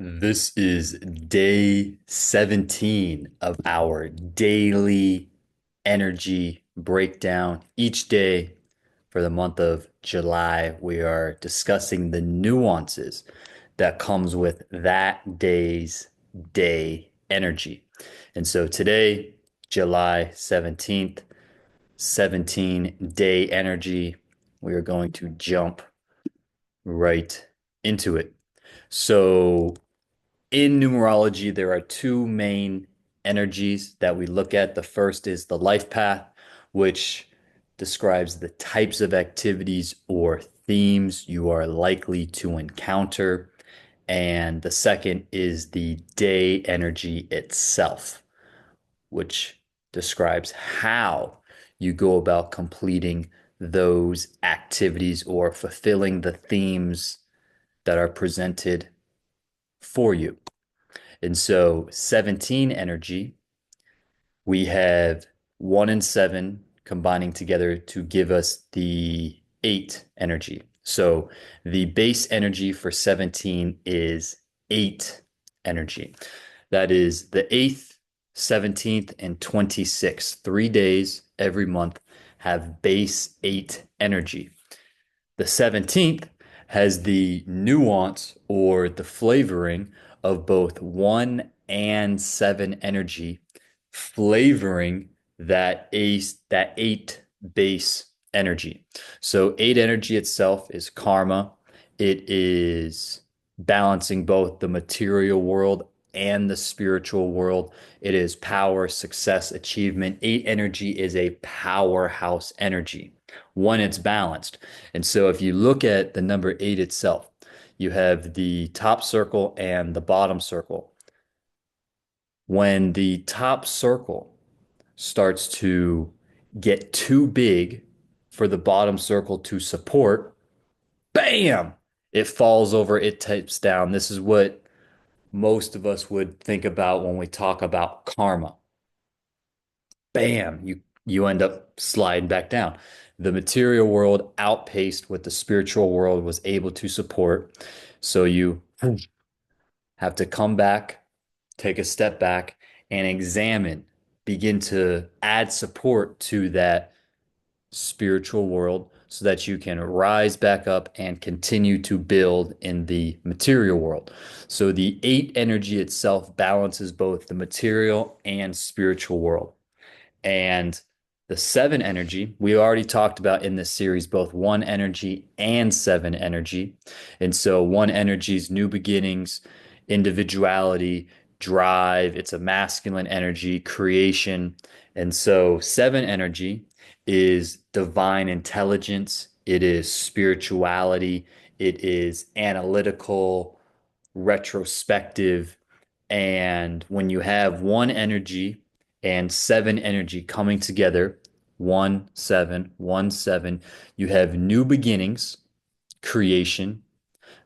This is day 17 of our daily energy breakdown. Each day for the month of July, we are discussing the nuances that comes with that day's day energy. And so today, July 17th, 17 day energy, we are going to jump right into it. So in numerology, there are two main energies that we look at. The first is the life path, which describes the types of activities or themes you are likely to encounter. And the second is the day energy itself, which describes how you go about completing those activities or fulfilling the themes that are presented for you. And so 17 energy, we have 1 and 7 combining together to give us the 8 energy. So the base energy for 17 is 8 energy. That is the 8th, 17th, and 26th. 3 days every month have base 8 energy. The 17th has the nuance or the flavoring of both 1 and 7 energy, flavoring that 8 base energy. So 8 energy itself is karma. It is balancing both the material world and the spiritual world. It is power, success, achievement. 8 energy is a powerhouse energy when it's balanced. And so if you look at the number 8 itself, you have the top circle and the bottom circle. When the top circle starts to get too big for the bottom circle to support, bam, it falls over, it tips down. This is what most of us would think about when we talk about karma. Bam, you end up sliding back down. The material world outpaced what the spiritual world was able to support. So you have to come back, take a step back, and examine, begin to add support to that spiritual world so that you can rise back up and continue to build in the material world. So the 8 energy itself balances both the material and spiritual world. And the 7 energy, we already talked about in this series, both 1 energy and 7 energy. And so 1 energy's new beginnings, individuality, drive, it's a masculine energy, creation. And so 7 energy is divine intelligence, it is spirituality, it is analytical, retrospective. And when you have 1 energy and 7 energy coming together, 1, 7, 1, 7, you have new beginnings, creation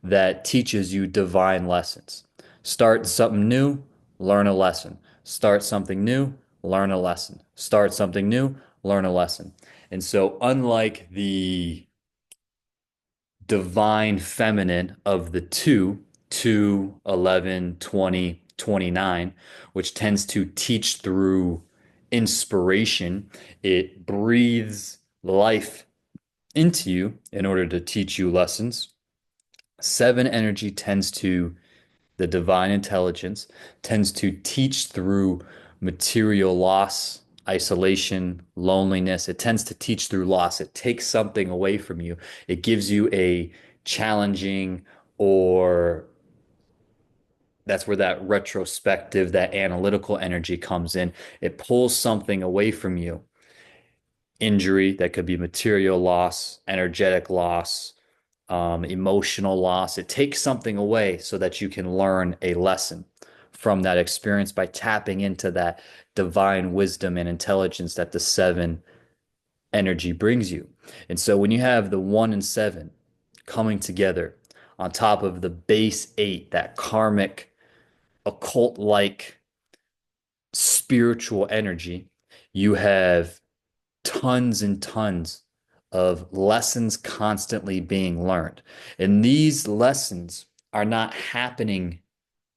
that teaches you divine lessons. Start something new, learn a lesson. Start something new, learn a lesson. Start something new, learn a lesson. And so, unlike the divine feminine of the two, 11, 20, 29, which tends to teach through inspiration. It breathes life into you in order to teach you lessons. 7 energy tends to, the divine intelligence tends to teach through material loss, isolation, loneliness. It tends to teach through loss. It takes something away from you. It gives you a challenging, or that's where that retrospective, that analytical energy comes in. It pulls something away from you. Injury, that could be material loss, energetic loss, emotional loss. It takes something away so that you can learn a lesson from that experience by tapping into that divine wisdom and intelligence that the 7 energy brings you. And so when you have the 1 and 7 coming together on top of the base 8, that karmic, occult like spiritual energy, you have tons and tons of lessons constantly being learned. And these lessons are not happening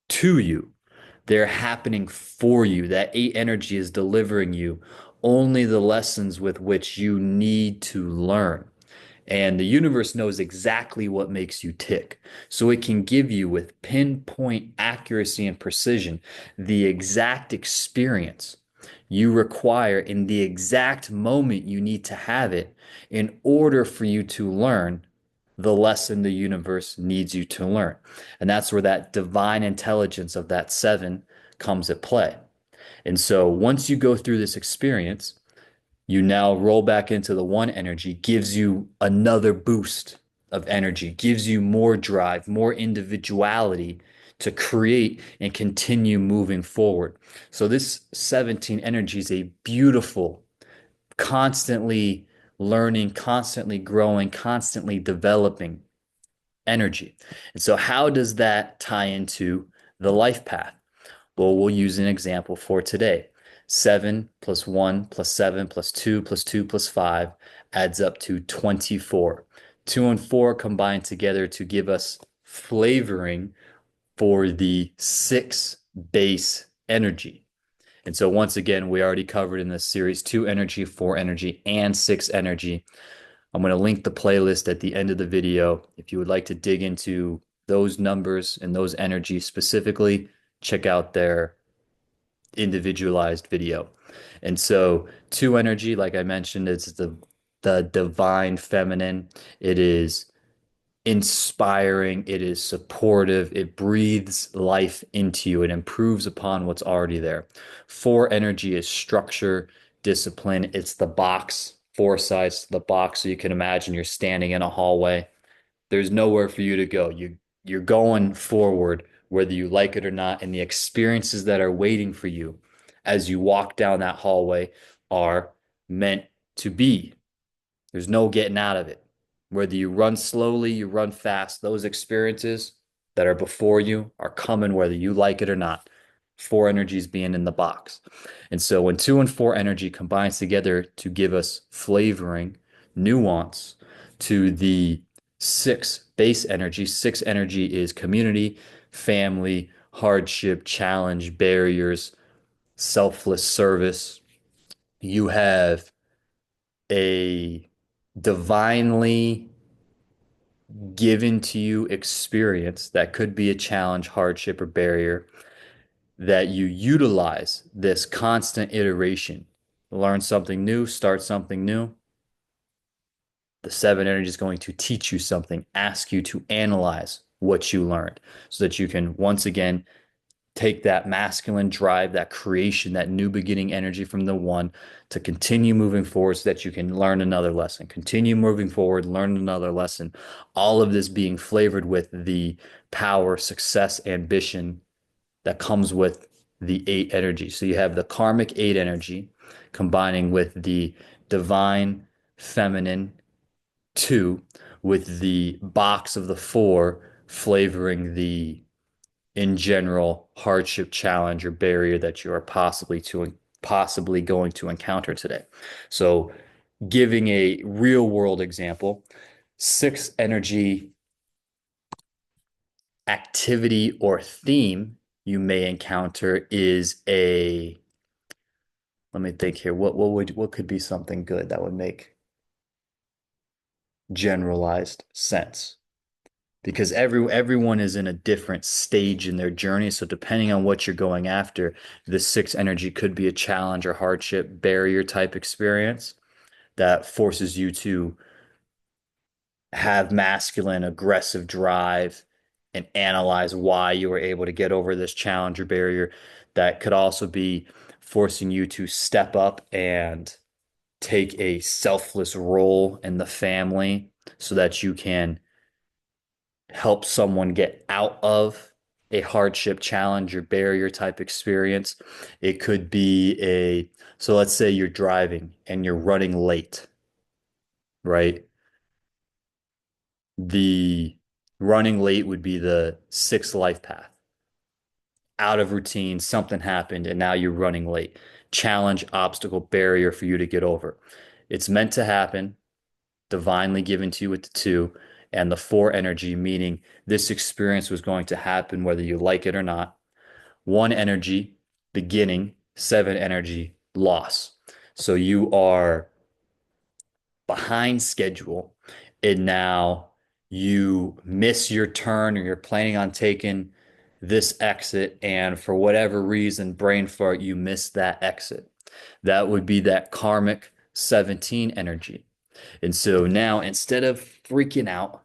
to you. They're happening for you. That eight energy is delivering you only the lessons with which you need to learn. And the universe knows exactly what makes you tick. So it can give you, with pinpoint accuracy and precision, the exact experience you require in the exact moment you need to have it in order for you to learn the lesson the universe needs you to learn. And that's where that divine intelligence of that seven comes at play. And so once you go through this experience, you now roll back into the one energy, gives you another boost of energy, gives you more drive, more individuality to create and continue moving forward. So this 17 energy is a beautiful, constantly learning, constantly growing, constantly developing energy. And so how does that tie into the life path? Well, we'll use an example for today. 7 plus 1 plus 7 plus 2 plus 2 plus 5 adds up to 24. 2 and 4 combine together to give us flavoring for the 6 base energy. And so, once again, we already covered in this series 2 energy, 4 energy, and 6 energy. I'm going to link the playlist at the end of the video. If you would like to dig into those numbers and those energies specifically, check out their individualized video. And so two energy, like I mentioned, it's the divine feminine. It is inspiring, it is supportive, it breathes life into you, it improves upon what's already there. Four energy is structure, discipline. It's the box, four sides to the box. So you can imagine you're standing in a hallway. There's nowhere for you to go. You're going forward, whether you like it or not, and the experiences that are waiting for you as you walk down that hallway are meant to be. There's no getting out of it. Whether you run slowly, you run fast, those experiences that are before you are coming whether you like it or not. Four energies being in the box. And so when two and four energy combines together to give us flavoring, nuance to the six base energy, six energy is community, family, hardship, challenge, barriers, selfless service. You have a divinely given to you experience that could be a challenge, hardship, or barrier that you utilize this constant iteration. Learn something new, start something new. The seven energy is going to teach you something, ask you to analyze what you learned so that you can once again take that masculine drive, that creation, that new beginning energy from the one to continue moving forward so that you can learn another lesson, continue moving forward, learn another lesson. All of this being flavored with the power, success, ambition that comes with the eight energy. So you have the karmic eight energy combining with the divine feminine two with the box of the four flavoring the in general hardship, challenge, or barrier that you are possibly going to encounter today. So, giving a real world example, six energy activity or theme you may encounter is a let me think here. What could be something good that would make generalized sense? Because everyone is in a different stage in their journey. So depending on what you're going after, the six energy could be a challenge or hardship barrier type experience that forces you to have masculine aggressive drive and analyze why you were able to get over this challenge or barrier. That could also be forcing you to step up and take a selfless role in the family so that you can help someone get out of a hardship, challenge, or barrier type experience. It could be so let's say you're driving and you're running late, right? The running late would be the sixth life path. Out of routine, something happened, and now you're running late. Challenge, obstacle, barrier for you to get over. It's meant to happen, divinely given to you with the two, and the four energy, meaning this experience was going to happen whether you like it or not. one energy, beginning, seven energy, loss. So you are behind schedule and now you miss your turn or you're planning on taking this exit and for whatever reason, brain fart, you miss that exit. That would be that karmic 17 energy. And so now instead of freaking out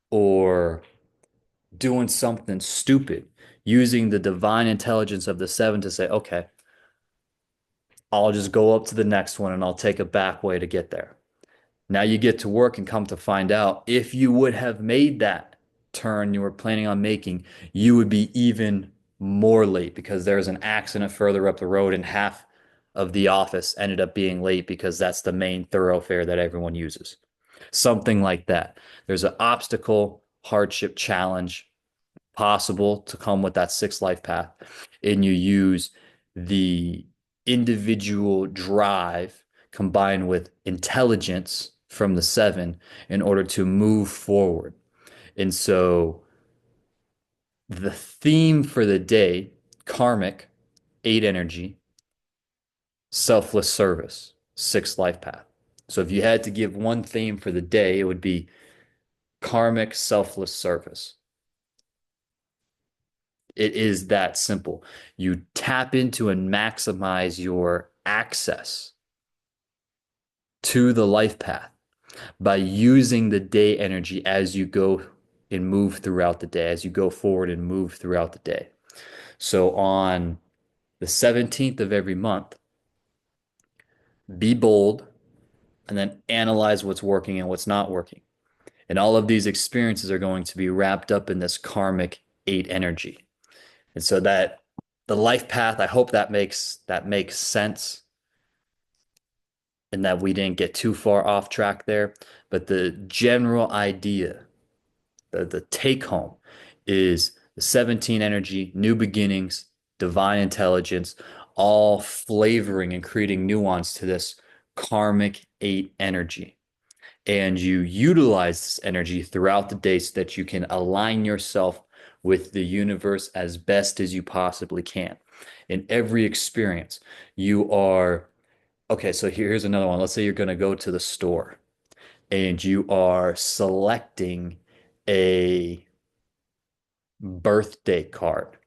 or doing something stupid, using the divine intelligence of the seven to say, okay, I'll just go up to the next one and I'll take a back way to get there. Now you get to work and come to find out if you would have made that turn you were planning on making, you would be even more late because there's an accident further up the road and half of the office ended up being late because that's the main thoroughfare that everyone uses. Something like that. There's an obstacle, hardship, challenge possible to come with that sixth life path, and you use the individual drive combined with intelligence from the seven in order to move forward. And so the theme for the day, karmic, eight energy, selfless service, sixth life path. So if you had to give one theme for the day, it would be karmic, selfless service. It is that simple. You tap into and maximize your access to the life path by using the day energy as you go and move throughout the day, as you go forward and move throughout the day. So on the 17th of every month, be bold and then analyze what's working and what's not working. And all of these experiences are going to be wrapped up in this karmic eight energy. And so that the life path, I hope that makes sense and that we didn't get too far off track there. But the general idea, the take home is the 17 energy, new beginnings, divine intelligence, all flavoring and creating nuance to this karmic eight energy. And you utilize this energy throughout the day so that you can align yourself with the universe as best as you possibly can. In every experience, you are okay. So here's another one. Let's say you're going to go to the store and you are selecting a birthday card.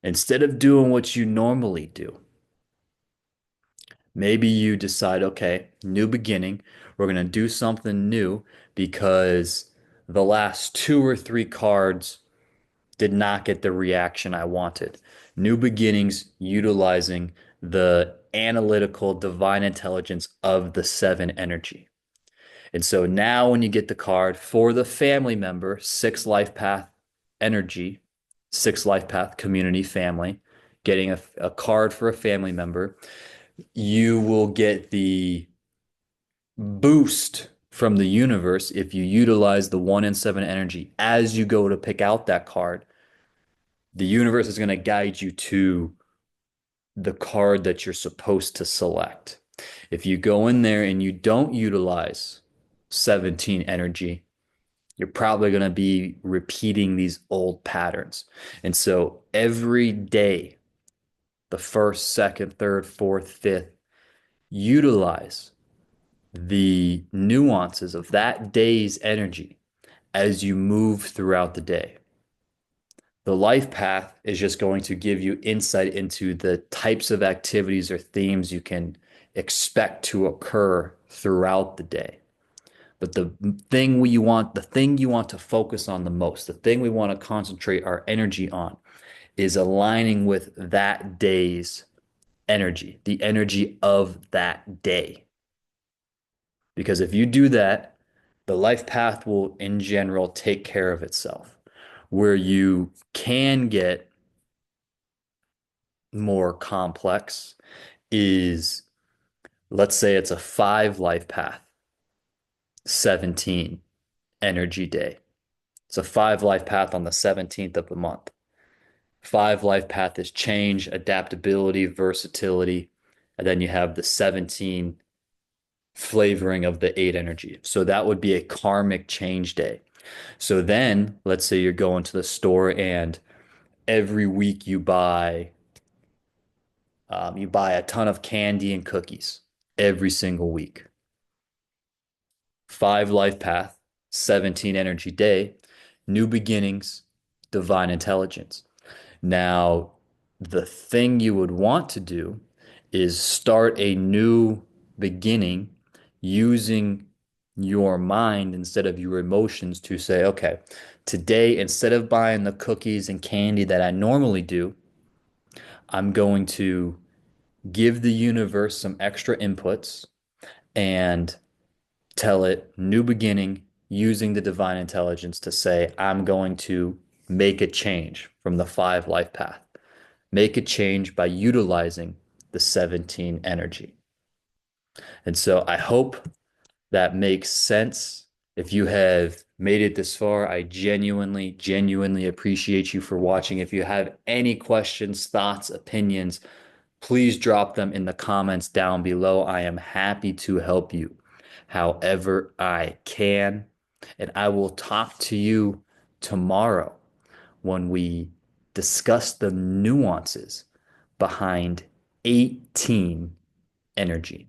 Instead of doing what you normally do, maybe you decide, okay, new beginning. We're going to do something new because the last two or three cards did not get the reaction I wanted. New beginnings utilizing the analytical divine intelligence of the seven energy. And so now when you get the card for the family member, six life path energy, six life path community family, getting a card for a family member, you will get the boost from the universe if you utilize the one in seven energy as you go to pick out that card. The universe is going to guide you to the card that you're supposed to select. If you go in there and you don't utilize 17 energy, you're probably going to be repeating these old patterns. And so every day, the first, second, third, fourth, fifth, utilize the nuances of that day's energy as you move throughout the day. The life path is just going to give you insight into the types of activities or themes you can expect to occur throughout the day. But the thing you want to focus on the most, the thing we want to concentrate our energy on is aligning with that day's energy, the energy of that day. Because if you do that, the life path will, in general, take care of itself. Where you can get more complex is, let's say it's a five life path, 17 energy day. It's a five life path on the 17th of the month. Five life path is change, adaptability, versatility. And then you have the 17 flavoring of the eight energy. So that would be a karmic change day. So then let's say you're going to the store and every week you buy a ton of candy and cookies every single week. 5 life path, 17 energy day, new beginnings, divine intelligence. Now, the thing you would want to do is start a new beginning using your mind instead of your emotions to say, okay, today, instead of buying the cookies and candy that I normally do, I'm going to give the universe some extra inputs and tell it new beginning using the divine intelligence to say, I'm going to make a change from the 5 life path. Make a change by utilizing the 17 energy. And so I hope that makes sense. If you have made it this far, I genuinely appreciate you for watching. If you have any questions, thoughts, opinions, please drop them in the comments down below. I am happy to help you however I can. And I will talk to you tomorrow when we discuss the nuances behind 18 energy.